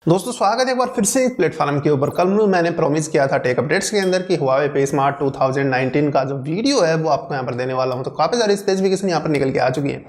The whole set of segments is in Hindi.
दोस्तों स्वागत है एक बार फिर से इस प्लेटफॉर्म के ऊपर। कल मैंने प्रॉमिस किया था टेक अपडेट्स के अंदर कि हुआवे पे स्मार्ट 2019 का जो वीडियो है वो आपको यहाँ पर देने वाला हूँ। तो काफ़ी सारी स्पेसिफिकेशन यहाँ पर निकल के आ चुकी हैं,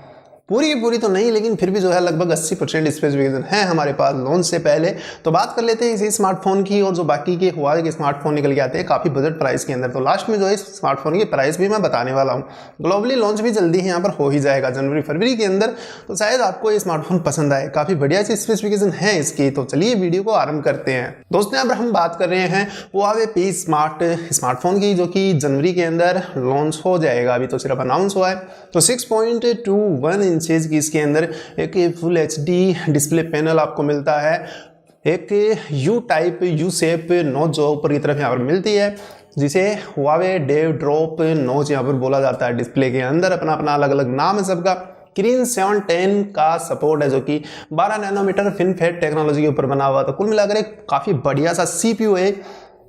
पूरी की पूरी तो नहीं लेकिन फिर भी जो है लगभग 80% स्पेसिफिकेशन है हमारे पास लॉन्च से पहले। तो बात कर लेते हैं इसी स्मार्टफोन की और जो बाकी के हुआवे के स्मार्टफोन निकल के आते हैं काफ़ी बजट प्राइस के अंदर। तो लास्ट में जो है इस स्मार्टफोन की प्राइस भी मैं बताने वाला हूँ। ग्लोबली लॉन्च भी जल्दी यहाँ पर हो ही जाएगा जनवरी फरवरी के अंदर। तो शायद आपको ये स्मार्टफोन पसंद आए, काफ़ी बढ़िया सी स्पेसिफिकेशन है इसकी। तो चलिए वीडियो को आरंभ करते हैं। दोस्तों यहाँ पर हम बात कर रहे हैं हुआवे पे स्मार्ट स्मार्टफोन की, जो कि जनवरी के अंदर लॉन्च हो जाएगा। अभी तो सिर्फ अनाउंस हुआ है। तो 6.21 इंचेस की इसके अंदर एक फुल एचडी डिस्प्ले पैनल आपको मिलता है। एक यू टाइप यू शेप नोच जो ऊपर की तरफ यहाँ पर मिलती है, जिसे हुआवे डेवड्रॉप नॉच यहाँ पर बोला जाता है। डिस्प्ले के अंदर अपना अपना अलग अलग नाम है सबका। किरिन 710 का सपोर्ट है, जो कि 12 नैनोमीटर FinFET टेक्नोलॉजी के ऊपर बना हुआ। तो कुल मिलाकर एक काफ़ी बढ़िया सा CPU है,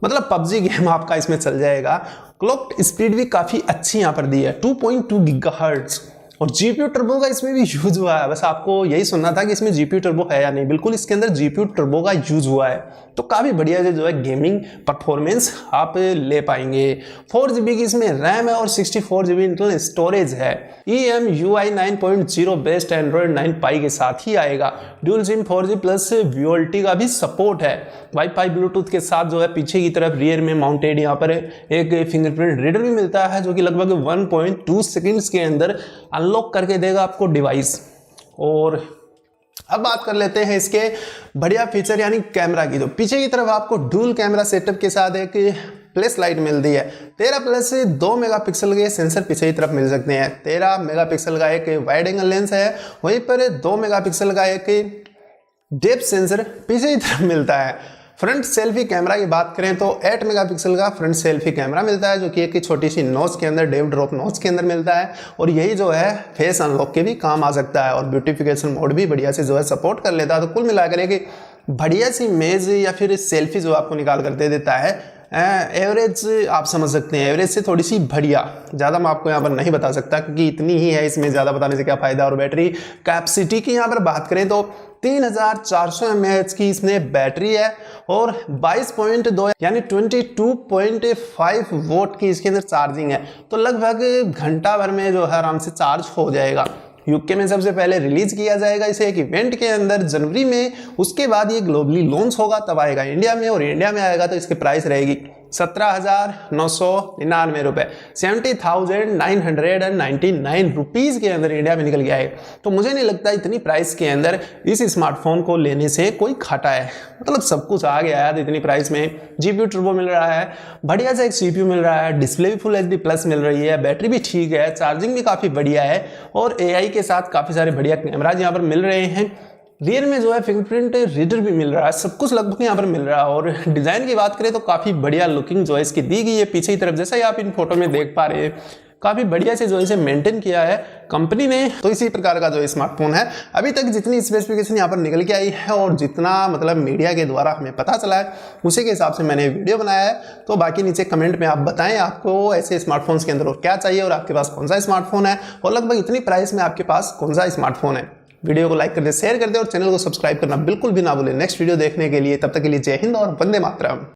मतलब पबजी गेम आपका इसमें चल जाएगा। क्लॉक स्पीड भी काफ़ी अच्छी यहाँ पर दी है, 2.2 गीगाहर्ट्ज़। और जीपीयू टर्बो का इसमें भी यूज हुआ है। बस आपको यही सुनना था कि इसमें जीपीयू टर्बो है या नहीं, बिल्कुल इसके अंदर जीपीयू टर्बो का यूज हुआ है। तो काफ़ी बढ़िया से जो है गेमिंग परफॉर्मेंस आप ले पाएंगे। 4GB की इसमें रैम है और 64GB इंटरनल स्टोरेज है। EMUI 9.0 बेस्ड एंड्रॉयड 9 पाई के साथ ही आएगा। Dual SIM 4G plus VoLte का भी सपोर्ट है। वाईफाई ब्लूटूथ के साथ जो है पीछे की तरफ रियर में माउंटेड यहाँ पर एक फिंगरप्रिंट रीडर भी मिलता है, जो कि लगभग 1.2 सेकेंड्स के अंदर अनलॉक करके देगा आपको डिवाइस। और अब बात कर लेते हैं इसके बढ़िया फीचर यानी कैमरा की। तो पीछे की तरफ आपको डुअल कैमरा सेटअप के साथ एक फ्लैश लाइट मिलती है। 13+2 मेगापिक्सल के सेंसर पीछे की तरफ मिल सकते हैं। 13 मेगापिक्सल का एक वाइड एंगल लेंस है, वहीं पर 2 मेगापिक्सल का एक डेप्थ सेंसर पीछे की तरफ मिलता है। फ्रंट सेल्फी कैमरा की बात करें तो 8 मेगापिक्सल का फ्रंट सेल्फी कैमरा मिलता है, जो कि एक छोटी सी नॉच के अंदर डेवड्रॉप नॉच के अंदर मिलता है। और यही जो है फेस अनलॉक के भी काम आ सकता है और ब्यूटिफिकेशन मोड भी बढ़िया से जो है सपोर्ट कर लेता है। तो कुल मिलाकर एक बढ़िया सी इमेज या फिर सेल्फी जो आपको निकाल कर दे देता है। एवरेज आप समझ सकते हैं, एवरेज से थोड़ी सी बढ़िया, ज़्यादा मैं आपको यहाँ पर नहीं बता सकता क्योंकि इतनी ही है, इसमें ज़्यादा बताने से क्या फ़ायदा। और बैटरी कैपेसिटी की यहाँ पर बात करें तो 3400 mAh की इसमें बैटरी है और 22.2 यानी 22.5 वोट की इसके अंदर चार्जिंग है। तो लगभग घंटा भर में जो है आराम से चार्ज हो जाएगा। यूके में सबसे पहले रिलीज किया जाएगा इसे एक इवेंट के अंदर जनवरी में, उसके बाद ये ग्लोबली लॉन्च होगा तब आएगा इंडिया में। और इंडिया में आएगा तो इसकी प्राइस रहेगी 17,999 रुपये, 70,999 रुपीज़ के अंदर इंडिया में निकल गया है। तो मुझे नहीं लगता इतनी प्राइस के अंदर इस स्मार्टफोन को लेने से कोई घाटा है। मतलब सब कुछ आ गया यार इतनी प्राइस में। जीपीयू टर्बो मिल रहा है, बढ़िया सा एक सीपीयू मिल रहा है, डिस्प्ले भी फुल एचडी प्लस मिल रही है, बैटरी भी ठीक है, चार्जिंग भी काफ़ी बढ़िया है और एआई के साथ काफ़ी सारे बढ़िया कैमराज यहाँ पर मिल रहे हैं। रियर में जो है फिंगरप्रिंट रीडर भी मिल रहा है, सब कुछ लगभग यहाँ पर मिल रहा है। और डिज़ाइन की बात करें तो काफ़ी बढ़िया लुकिंग जो है इसकी दी गई है पीछे की तरफ, जैसा ही आप इन फोटो में देख पा रहे हैं। काफ़ी बढ़िया से जो इसे मेंटेन किया है कंपनी ने। तो इसी प्रकार का जो स्मार्टफोन है, अभी तक जितनी स्पेसिफिकेशन यहाँ पर निकल के आई है और जितना मतलब मीडिया के द्वारा हमें पता चला है उसी के हिसाब से मैंने वीडियो बनाया है। तो बाकी नीचे कमेंट में आप बताएं आपको ऐसे स्मार्टफोन्स के अंदर और क्या चाहिए और आपके पास कौन सा स्मार्टफोन है और लगभग इतनी प्राइस में आपके पास कौन सा स्मार्टफोन है। वीडियो को लाइक कर दे, शेयर कर दे और चैनल को सब्सक्राइब करना बिल्कुल भी ना भूलें नेक्स्ट वीडियो देखने के लिए। तब तक के लिए जय हिंद और वंदे मातरम।